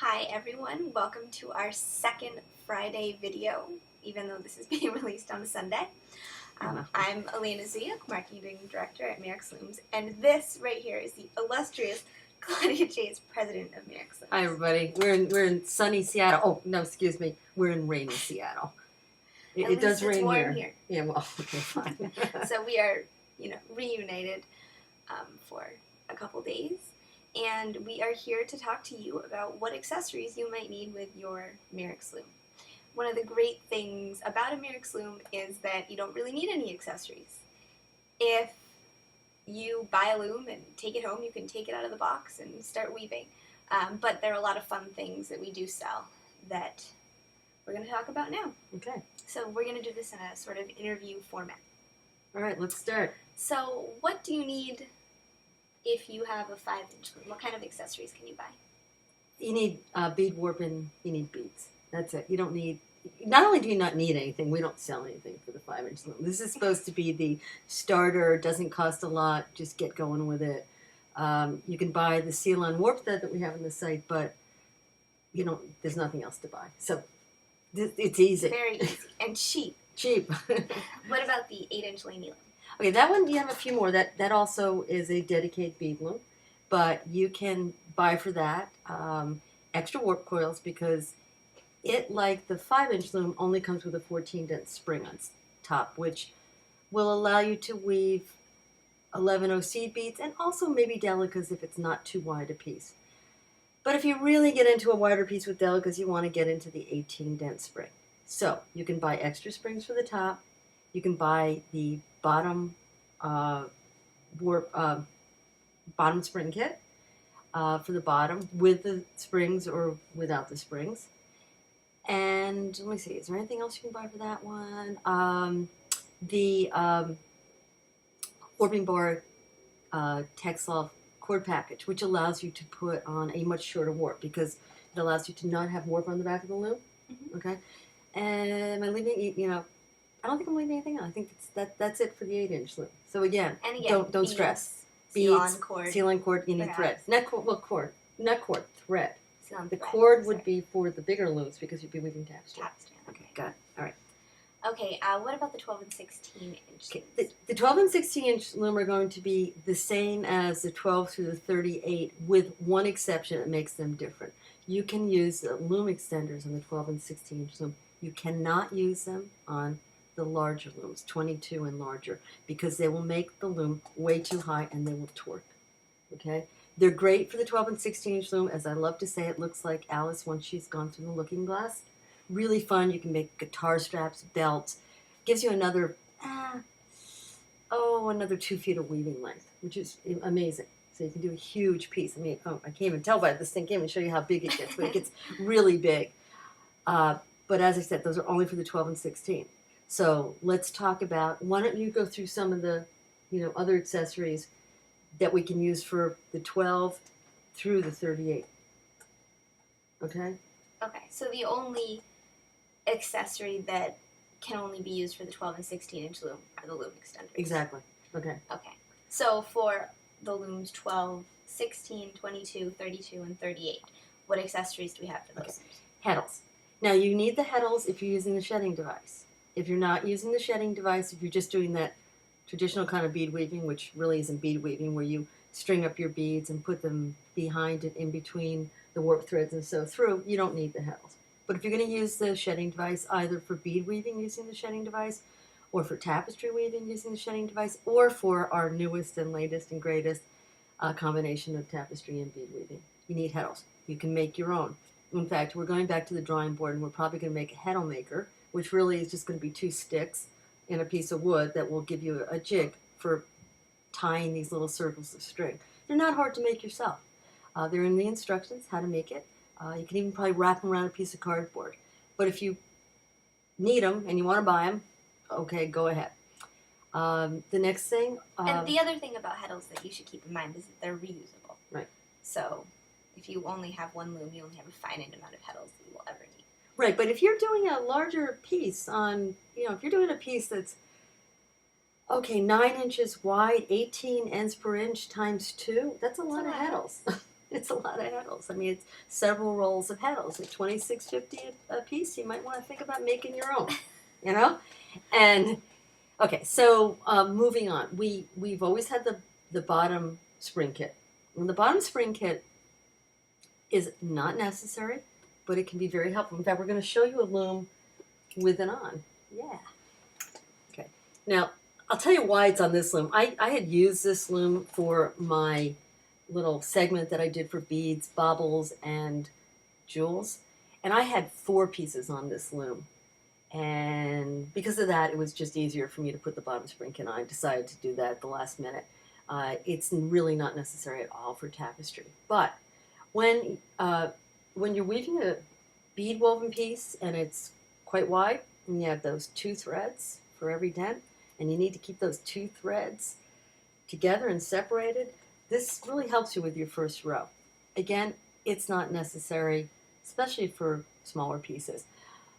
Hi everyone, welcome to our second Friday video, even though this is being released on a Sunday. I'm Elena Zuyok, Marketing Director at Mirrix Looms, and this right here is the illustrious Claudia Chase, President of Mirrix Looms. Hi everybody, we're in sunny Seattle. Oh no, excuse me, we're in rainy Seattle. It does rain here. Yeah, well, okay, fine. So we are, reunited for a couple days. And we are here to talk to you about what accessories you might need with your Mirrix Loom. One of the great things about a Mirrix Loom is that you don't really need any accessories. If you buy a loom and take it home, you can take it out of the box and start weaving. But there are a lot of fun things that we do sell that we're going to talk about now. Okay. So we're going to do this in a sort of interview format. All right, let's start. So what do you need if you have a 5-inch loom? What kind of accessories can you buy? You need bead warping, you need beads. That's it. You don't need, not only do you not need anything, we don't sell anything for the 5-inch loom. This is supposed to be the starter, doesn't cost a lot, just get going with it. You can buy the seal-on warp thread that we have on the site, but there's nothing else to buy. So it's easy. Very easy and cheap. Cheap. What about the 8-inch Laney loom? Okay, that one, you have a few more. That also is a dedicated bead loom, but you can buy for that extra warp coils because it, like the 5-inch loom, only comes with a 14-dent spring on top, which will allow you to weave 11/0 seed beads and also maybe delicas if it's not too wide a piece. But if you really get into a wider piece with delicas, you want to get into the 18-dent spring. So you can buy extra springs for the top. You can buy the bottom bottom spring kit for the bottom with the springs or without the springs. And let me see, is there anything else you can buy for that one? The warping bar Texel cord package, which allows you to put on a much shorter warp because it allows you to not have warp on the back of the loom. Mm-hmm. Okay, and am I leaving? I don't think I'm leaving anything else. I think that's it for the 8-inch loom. So again, don't stress. Beads, seal-on cord, you need thread. Net cord, thread. The thread, cord would be for the bigger looms because you'd be weaving tapestry. Okay, got it. All right. Okay, what about the 12 and 16-inch? Okay. The 12 and 16-inch loom are going to be the same as the 12 through the 38 with one exception that makes them different. You can use the loom extenders on the 12 and 16-inch loom. You cannot use them on the larger looms, 22 and larger, because they will make the loom way too high and they will torque. Okay? They're great for the 12 and 16-inch loom. As I love to say, it looks like Alice once she's gone through the looking glass. Really fun. You can make guitar straps, belts. Gives you another 2 feet of weaving length, which is amazing. So you can do a huge piece. I mean, I can't even tell by this thing. Can't even show you how big it gets, but it gets really big. But as I said, those are only for the 12 and 16. So let's talk about, why don't you go through some of the, other accessories that we can use for the 12 through the 38. Okay? Okay, so the only accessory that can only be used for the 12 and 16-inch loom are the loom extenders. Exactly. Okay. Okay. So for the looms 12, 16, 22, 32, and 38, what accessories do we have for those? Okay. Headles. Now you need the headles if you're using the shedding device. If you're not using the shedding device, if you're just doing that traditional kind of bead weaving, which really isn't bead weaving, where you string up your beads and put them behind it in between the warp threads and sew through, you don't need the headles. But if you're going to use the shedding device, either for bead weaving using the shedding device, or for tapestry weaving using the shedding device, or for our newest and latest and greatest combination of tapestry and bead weaving, you need headles. You can make your own. In fact, we're going back to the drawing board, and we're probably going to make a heddle maker, which really is just going to be 2 sticks and a piece of wood that will give you a jig for tying these little circles of string. They're not hard to make yourself. They're in the instructions how to make it. You can even probably wrap them around a piece of cardboard. But if you need them and you want to buy them, okay, go ahead. The next thing... and the other thing about headles that you should keep in mind is that they're reusable. Right. So if you only have one loom, you only have a finite amount of headles that you will ever need. Right, but if you're doing a larger piece on, if you're doing a piece that's, 9 inches wide, 18 ends per inch times 2, that's a lot of headles. It's a lot of heddles. I mean, it's several rolls of heddles at $26.50 a piece. You might want to think about making your own, you know. And okay, so moving on, we've always had the bottom spring kit. And the bottom spring kit is not necessary, but it can be very helpful. In fact, we're going to show you a loom with it on. Yeah. Okay. Now, I'll tell you why it's on this loom. I had used this loom for my little segment that I did for beads, baubles, and jewels. And I had 4 pieces on this loom. And because of that, it was just easier for me to put the bottom spring kit on. I decided to do that at the last minute. It's really not necessary at all for tapestry. But when you're weaving a bead woven piece and it's quite wide, and you have those 2 threads for every dent, and you need to keep those 2 threads together and separated, this really helps you with your first row. Again, it's not necessary, especially for smaller pieces.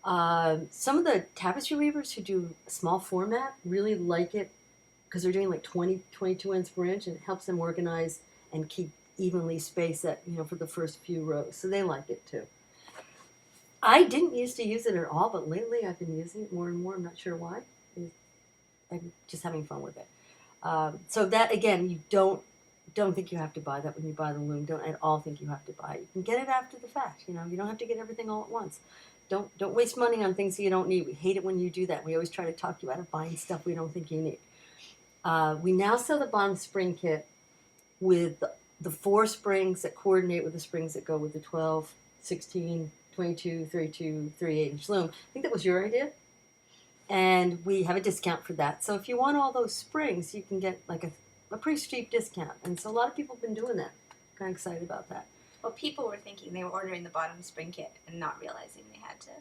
Some of the tapestry weavers who do small format really like it because they're doing like 20, 22 inch per inch, and it helps them organize and keep evenly spaced at, for the first few rows. So they like it too. I didn't used to use it at all, but lately I've been using it more and more. I'm not sure why. I'm just having fun with it. So that, again, you don't think you have to buy that when you buy the loom. Don't at all think you have to buy it. You can get it after the fact. You don't have to get everything all at once. Don't waste money on things that you don't need. We hate it when you do that. We always try to talk you out of buying stuff we don't think you need. We now sell the bottom spring kit with the 4 springs that coordinate with the springs that go with the 12, 16, 22, 32, 38 inch loom. I think that was your idea. And we have a discount for that. So if you want all those springs, you can get like a pretty steep discount. And so a lot of people have been doing that. Kind of excited about that. Well, people were thinking they were ordering the bottom spring kit and not realizing they had to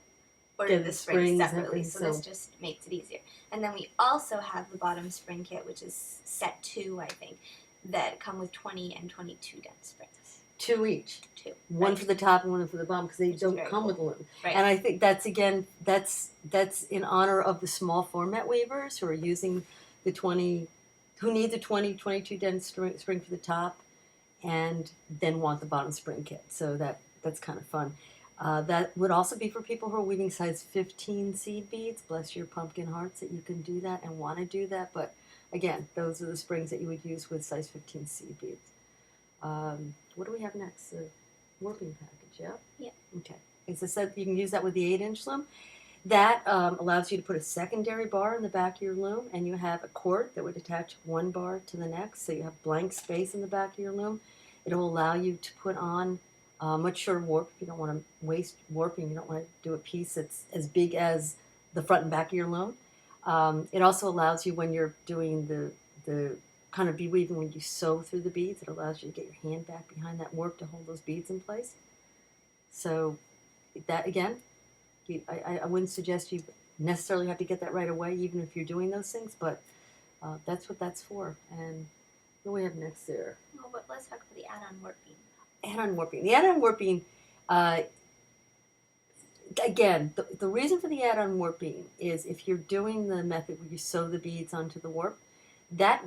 order the springs springs separately. So this just makes it easier. And then we also have the bottom spring kit, which is set 2, I think, that come with 20 and 22 dent springs. 2 each. 2. One right. for the top and one for the bottom, because they don't come cool. with a loom. Right. And I think that's in honor of the small format weavers who are using the 20, who need the 20, 22 dent spring for the top, and then want the bottom spring kit. So that's kind of fun. That would also be for people who are weaving size 15 seed beads. Bless your pumpkin hearts that you can do that and want to do that. But again, those are the springs that you would use with size 15 seed beads. What do we have next? The warping package, yeah? Yeah. Okay. As I said, you can use that with the 8 inch loom. That allows you to put a secondary bar in the back of your loom, and you have a cord that would attach one bar to the next, so you have blank space in the back of your loom. It will allow you to put on much shorter warp if you don't want to waste warping. You don't want to do a piece that's as big as the front and back of your loom. It also allows you, when you're doing the kind of bead weaving, when you sew through the beads, it allows you to get your hand back behind that warp to hold those beads in place. So that, again, I wouldn't suggest you necessarily have to get that right away, even if you're doing those things, but that's what that's for. And what do we have next there? Well, but let's talk about the add-on warping. Add-on warping. The add-on warping, again, the reason for the add-on warping is if you're doing the method where you sew the beads onto the warp, that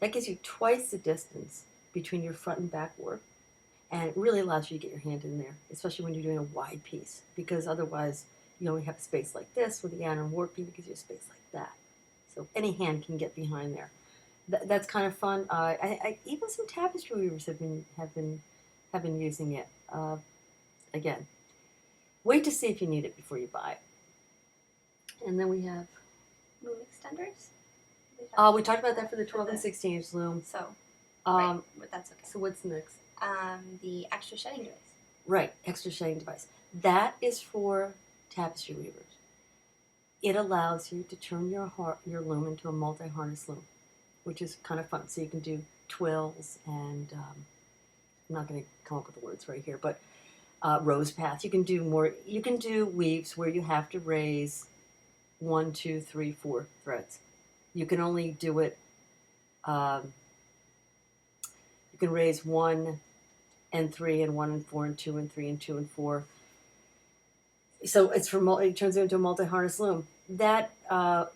gives you twice the distance between your front and back warp. And it really allows you to get your hand in there, especially when you're doing a wide piece, because otherwise you only have a space like this. With the add-on warping, it gives you a space like that. So any hand can get behind there. That's kind of fun. Even some tapestry weavers have been using it. Again, wait to see if you need it before you buy it. And then we have Loom extenders. we talked about that for the 12 and 16 inch loom. So, right, but that's okay. So what's next? The extra shedding device. Right, extra shedding device. That is for tapestry weavers. It allows you to turn your loom into a multi-harness loom, which is kind of fun. So you can do twills and I'm not going to come up with the words right here, but rose path. You can do more. You can do weaves where you have to raise 1, 2, 3, 4 threads. You can only do it. You can raise 1 and 3 and 1 and 4 and 2 and 3 and 2 and 4. So it turns into a multi-harness loom. That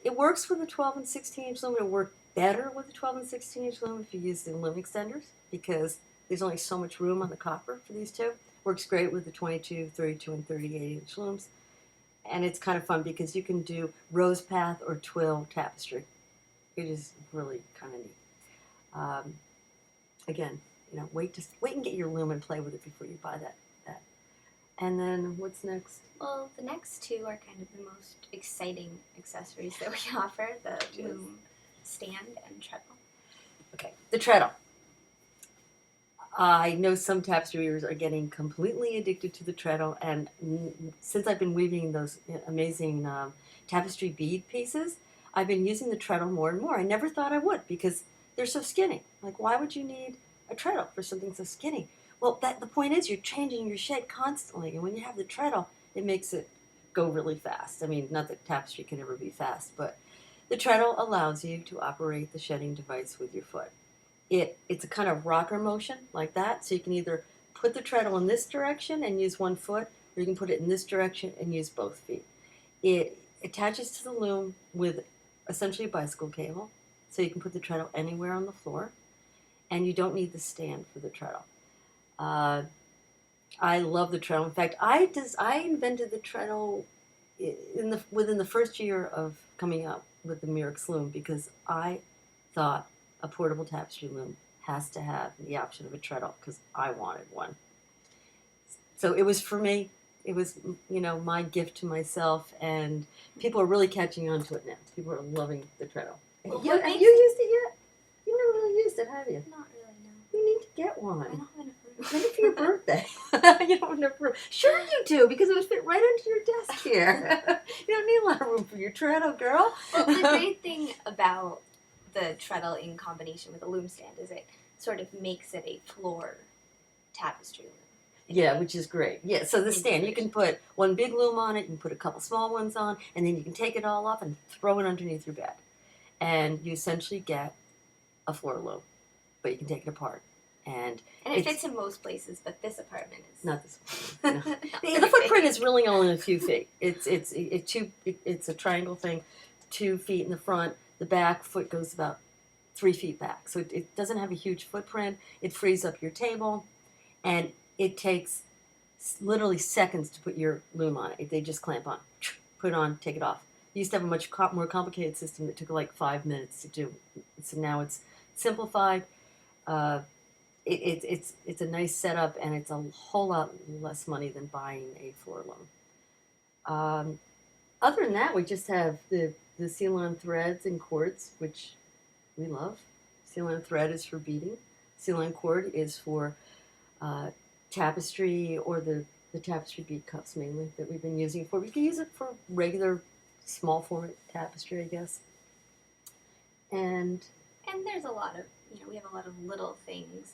it works with the 12 and 16 inch loom. It'll work better with the 12 and 16 inch loom if you use the loom extenders, because There's only so much room on the copper for these two. Works great with the 22, 32, and 38-inch looms. And it's kind of fun because you can do rose path or twill tapestry. It is really kind of neat. Again, wait and get your loom and play with it before you buy that. And then what's next? Well, the next two are kind of the most exciting accessories that we offer, the loom stand and treadle. Okay, the treadle. I know some tapestry weavers are getting completely addicted to the treadle, and since I've been weaving those amazing tapestry bead pieces, I've been using the treadle more and more. I never thought I would because they're so skinny. Like, why would you need a treadle for something so skinny? Well, the point is you're changing your shape constantly, and when you have the treadle, it makes it go really fast. I mean, not that tapestry can ever be fast, but the treadle allows you to operate the shedding device with your foot. It's a kind of rocker motion like that, so you can either put the treadle in this direction and use one foot, or you can put it in this direction and use both feet. It attaches to the loom with essentially a bicycle cable, so you can put the treadle anywhere on the floor, and you don't need the stand for the treadle. I love the treadle. In fact, I invented the treadle within the first year of coming up with the Mirrix Loom because I thought a portable tapestry loom has to have the option of a treadle because I wanted one. So it was for me. It was, my gift to myself, and people are really catching on to it now. People are loving the treadle. Well, have you used it yet? You've never really used it, have you? Not really, no. You need to get one. I don't have enough room. Maybe for your birthday. You don't have enough room. Sure you do, because it would fit right onto your desk here. You don't need a lot of room for your treadle, girl. Well, the great thing about the treadle in combination with a loom stand is it sort of makes it a floor tapestry loom. Yeah, which is great. Yeah, so the stand, you can put one big loom on it, you can put a couple small ones on, and then you can take it all off and throw it underneath your bed. And you essentially get a floor loom, but you can take it apart. And it fits in most places, but this apartment is not this one. No. The footprint is really only a few feet. It's a triangle thing, 2 feet in the front. The back foot goes about 3 feet back, so it doesn't have a huge footprint. It frees up your table, and it takes literally seconds to put your loom on it. They just clamp on, put it on, take it off. You used to have a much more complicated system that took like 5 minutes to do. So now it's simplified. It's a nice setup, and it's a whole lot less money than buying a floor loom. Other than that, we just have the seal-on threads and cords, which we love. Seal-on thread is for beading. Seal-on cord is for tapestry or the tapestry bead cuffs mainly that we've been using for. We can use it for regular small format tapestry, I guess. And there's a lot of, we have a lot of little things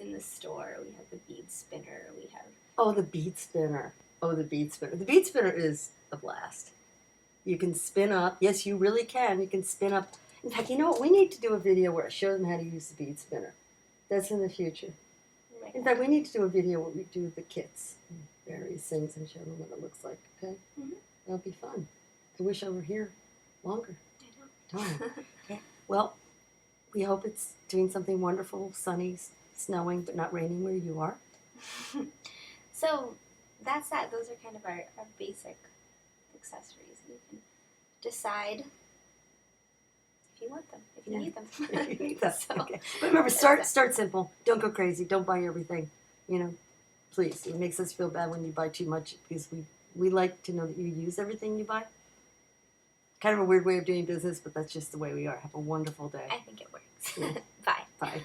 in the store. We have the bead spinner. We have... the bead spinner. The bead spinner. The bead spinner is a blast. You can spin up. Yes, you really can. You can spin up. In fact, you know what? We need to do a video where I show them how to use the bead spinner. That's in the future. Right. In fact, we need to do a video where we do the kits and various things and show them what it looks like, okay? Mm-hmm. That'll be fun. I wish I were here longer. I know. Okay. Well, we hope it's doing something wonderful, sunny, snowing, but not raining where you are. So that's that. Those are kind of our basic accessories. You can decide if you want them, if you need them. You need them. So, okay. But remember, start simple. Don't go crazy. Don't buy everything. Please. It makes us feel bad when you buy too much because we like to know that you use everything you buy. Kind of a weird way of doing business, but that's just the way we are. Have a wonderful day. I think it works. Yeah. Bye. Bye.